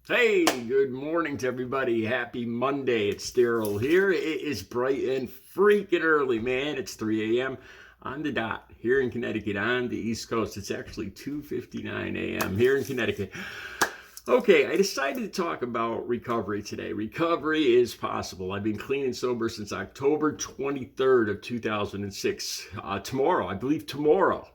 Hey, good morning to everybody. Happy Monday. It's Daryl here. It is bright and freaking early, man. It's 3 a.m. on the dot here in Connecticut on the East Coast. It's actually 2:59 a.m. here in Connecticut. Okay, I decided to talk about recovery today. Recovery is possible. I've been clean and sober since October 23rd of 2006. Tomorrow, I believe tomorrow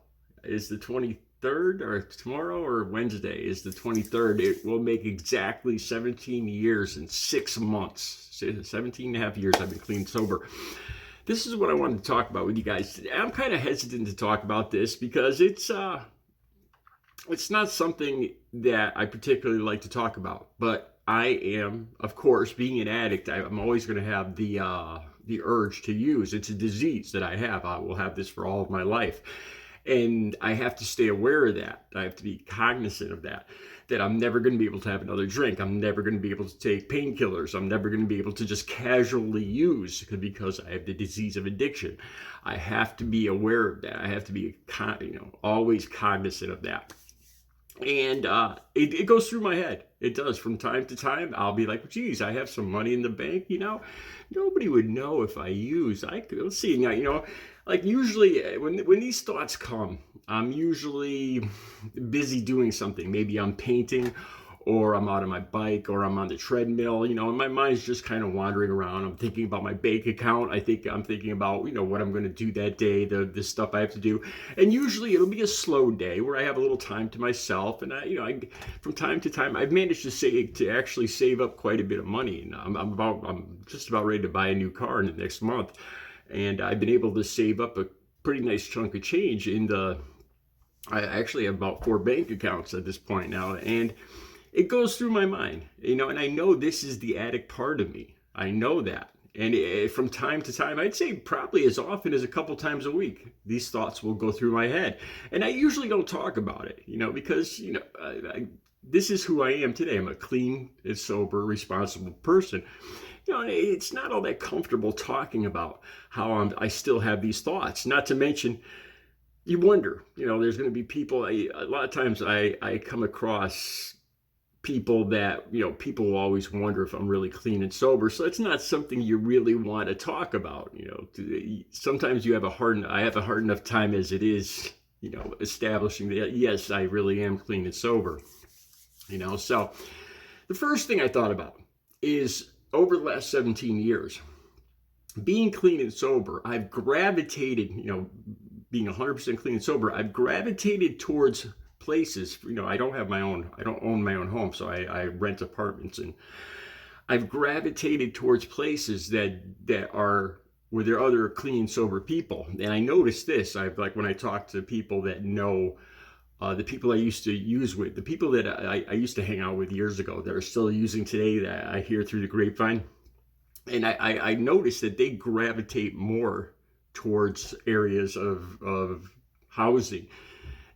is the 23rd, or tomorrow or Wednesday is the 23rd. It will make exactly 17 years and 6 months. 17 and a half years I've been clean and sober. This is what I wanted to talk about with you guys. I'm kind of hesitant to talk about this because it's not something that I particularly like to talk about, but I am, of course, being an addict, I'm always going to have the urge to use. It's a disease that I have. I will have this for all of my life. And I have to stay aware of that. I have to be cognizant of that. That I'm never going to be able to have another drink. I'm never going to be able to take painkillers. I'm never going to be able to just casually use because I have the disease of addiction. I have to be aware of that. I have to be, always cognizant of that. And it goes through my head. It does. From time to time, I'll be like, geez, I have some money in the bank, Nobody would know if I use. Let's see, now, like usually when these thoughts come, I'm usually busy doing something. Maybe I'm painting, or I'm out on my bike, or I'm on the treadmill, and my mind's just kind of wandering around. I'm thinking about my bank account. I'm thinking about, what I'm going to do that day, the stuff I have to do. And usually it'll be a slow day where I have a little time to myself. And from time to time, I've managed to actually save up quite a bit of money. And I'm just about ready to buy a new car in the next month. And I've been able to save up a pretty nice chunk of change I actually have about 4 bank accounts at this point now. And it goes through my mind, and I know this is the addict part of me. I know that. And from time to time, I'd say probably as often as a couple times a week, these thoughts will go through my head. And I usually don't talk about it, because, this is who I am today. I'm a clean and sober, responsible person. It's not all that comfortable talking about how I still have these thoughts, not to mention, you wonder, there's going to be people, a lot of times I come across people that, people will always wonder if I'm really clean and sober. So it's not something you really want to talk about. Sometimes I have a hard enough time as it is, establishing that, yes, I really am clean and sober. So the first thing I thought about is over the last 17 years, being clean and sober, I've gravitated, being 100% clean and sober, I've gravitated towards places. I don't own my own home, so I rent apartments, and I've gravitated towards places that are where there are other clean, sober people. And I noticed this. When I talk to people that know, the people I used to use with, the people that I used to hang out with years ago that are still using today, that I hear through the grapevine, and I noticed that they gravitate more towards areas of housing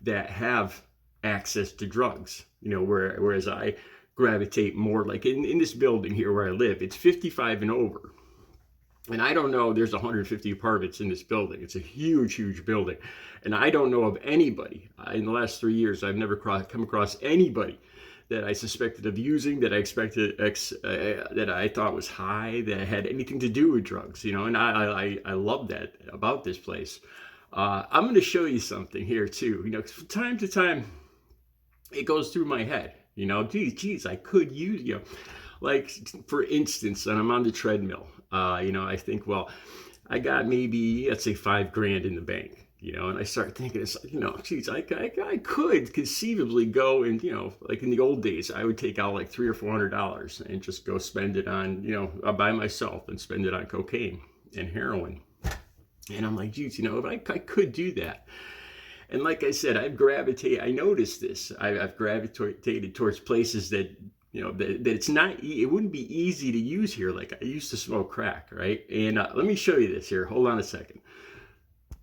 that have access to drugs, whereas I gravitate more, like in this building here where I live, it's 55 and over. And I don't know, there's 150 apartments in this building. It's a huge, huge building. And I don't know of anybody, in the last 3 years, I've never come across anybody that I suspected of using, that that I thought was high, that had anything to do with drugs, and I love that about this place. I'm going to show you something here too, from time to time, it goes through my head, geez, I could use, like for instance, and I'm on the treadmill, I think, well, I got maybe, let's say $5,000 in the bank, and I start thinking, it's like, geez, I could conceivably go and, like in the old days, I would take out like $300 or $400 and just go spend it on, by myself, and spend it on cocaine and heroin. And I'm like, geez, if I could do that. And like I said, I noticed this. I've gravitated towards places that, that it's not, it wouldn't be easy to use here. Like I used to smoke crack, right? And let me show you this here. Hold on a second.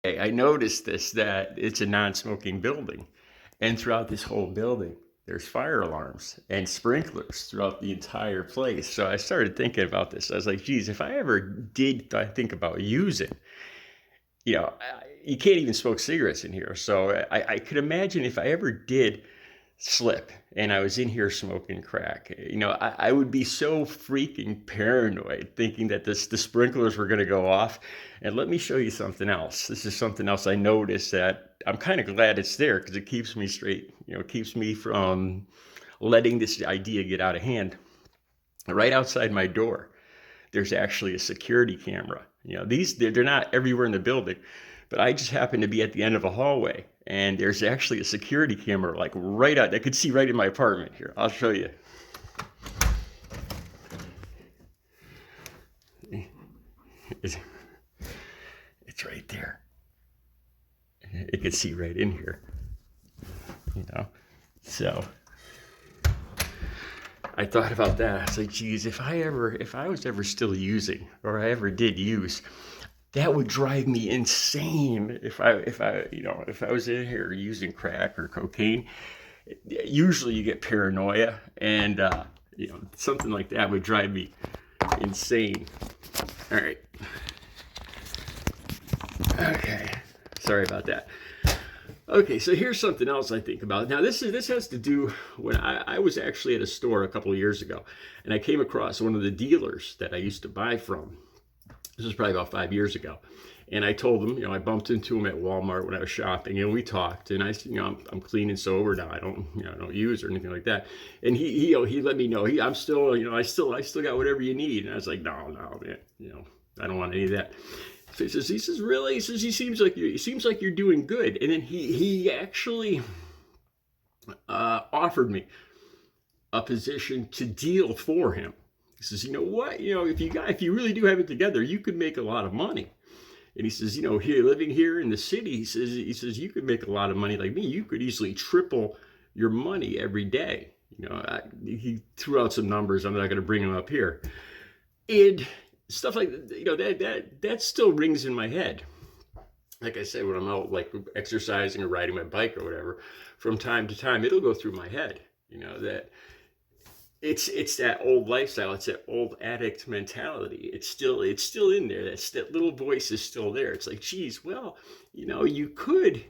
Okay, I noticed that it's a non-smoking building. And throughout this whole building, there's fire alarms and sprinklers throughout the entire place. So I started thinking about this. I was like, geez, if I ever did think about using, you can't even smoke cigarettes in here. So I could imagine if I ever did slip and I was in here smoking crack. You know, I would be so freaking paranoid thinking that the sprinklers were going to go off. And let me show you something else. This is something else I noticed that I'm kind of glad it's there because it keeps me straight, you know, it keeps me from letting this idea get out of hand. Right outside my door, there's actually a security camera. You know, they're not everywhere in the building, but I just happen to be at the end of a hallway, and there's actually a security camera like right out. I could see right in my apartment here. I'll show you. It's right there. You can see right in here. You know, so I thought about that. I was like, geez, if I was ever still using, or I ever did use, that would drive me insane. If I was in here using crack or cocaine, usually you get paranoia, and something like that would drive me insane. All right. Okay. Sorry about that. Okay, so here's something else I think about. Now, this has to do when I was actually at a store a couple of years ago, and I came across one of the dealers that I used to buy from. This was probably about 5 years ago. And I told him, I bumped into him at Walmart when I was shopping, and we talked. And I said, I'm clean and sober now. I don't use or anything like that. And he let me know I'm still, I still got whatever you need. And I was like, no, man, I don't want any of that. So he says, really? He says, he seems like you're doing good. And then he actually offered me a position to deal for him. He says, you know what? If you really do have it together, you could make a lot of money. And he says, here, living here in the city, he says you could make a lot of money like me. You could easily triple your money every day. He threw out some numbers. I'm not going to bring them up here. And stuff like that still rings in my head. Like I said, when I'm out like exercising or riding my bike or whatever, from time to time it'll go through my head. That it's that old lifestyle. It's that old addict mentality. It's still in there. That little voice is still there. It's like, geez, well, you could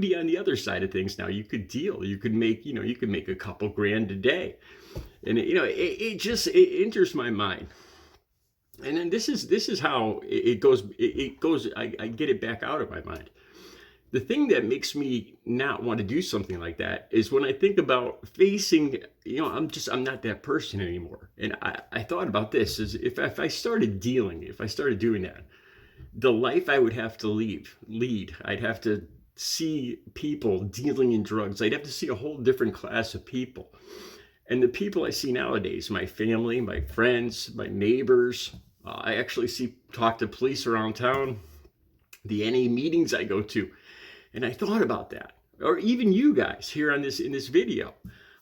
be on the other side of things now. You could deal. You could make a couple grand a day, and it enters my mind. And then this is how it goes. It goes. I get it back out of my mind. The thing that makes me not want to do something like that is when I think about facing. I'm not that person anymore. And I thought about this: is if I started dealing, if I started doing that, the life I would have to lead. I'd have to see people dealing in drugs. I'd have to see a whole different class of people. And the people I see nowadays, my family, my friends, my neighbors. I actually talk to police around town, the NA meetings I go to. And I thought about that. Or even you guys here in this video.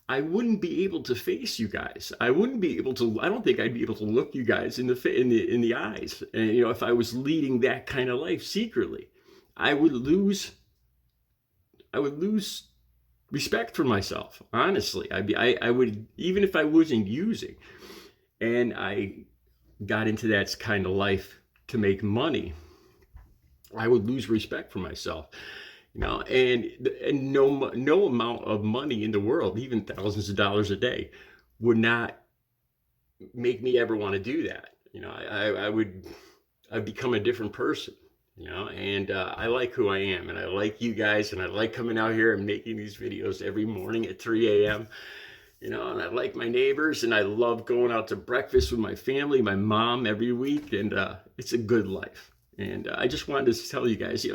I wouldn't be able to face you guys. I don't think I'd be able to look you guys in the eyes. And if I was leading that kind of life secretly, I would lose respect for myself. Honestly, I would, even if I wasn't using, and I got into that kind of life to make money, I would lose respect for myself. And no amount of money in the world, even thousands of dollars a day, would not make me ever want to do that. I'd become a different person. And I like who I am, and I like you guys, and I like coming out here and making these videos every morning at 3 a.m. And I like my neighbors, and I love going out to breakfast with my family, my mom every week, and it's a good life. And I just wanted to tell you guys,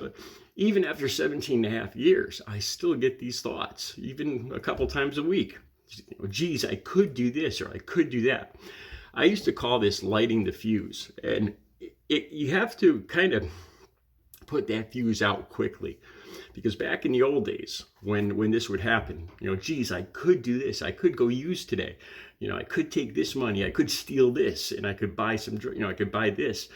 even after 17 and a half years, I still get these thoughts, even a couple times a week. Geez, I could do this, or I could do that. I used to call this lighting the fuse, and you have to kind of put that fuse out quickly, because back in the old days when this would happen, geez, I could do this, I could go use today, I could take this money, I could steal this, and I could buy I could buy this,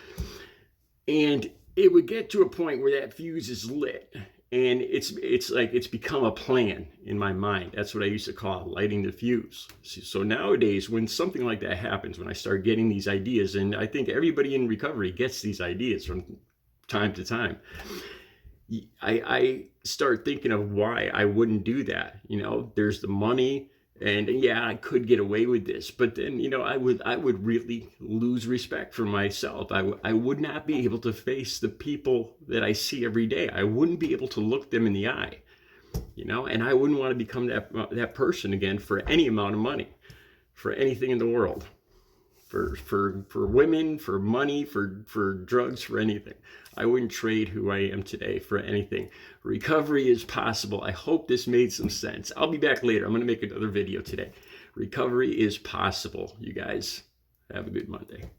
and it would get to a point where that fuse is lit, and it's like it's become a plan in my mind. That's what I used to call lighting the fuse. So nowadays, when something like that happens, when I start getting these ideas, and I think everybody in recovery gets these ideas from time to time, I start thinking of why I wouldn't do that. You know, there's the money, and yeah, I could get away with this, but then, you know, I would really lose respect for myself. I would not be able to face the people that I see every day. I wouldn't be able to look them in the eye, you know, and I wouldn't want to become that person again for any amount of money, for anything in the world, for women, for money, for drugs, for anything. I wouldn't trade who I am today for anything. Recovery is possible. I hope this made some sense. I'll be back later. I'm going to make another video today. Recovery is possible, you guys. Have a good Monday.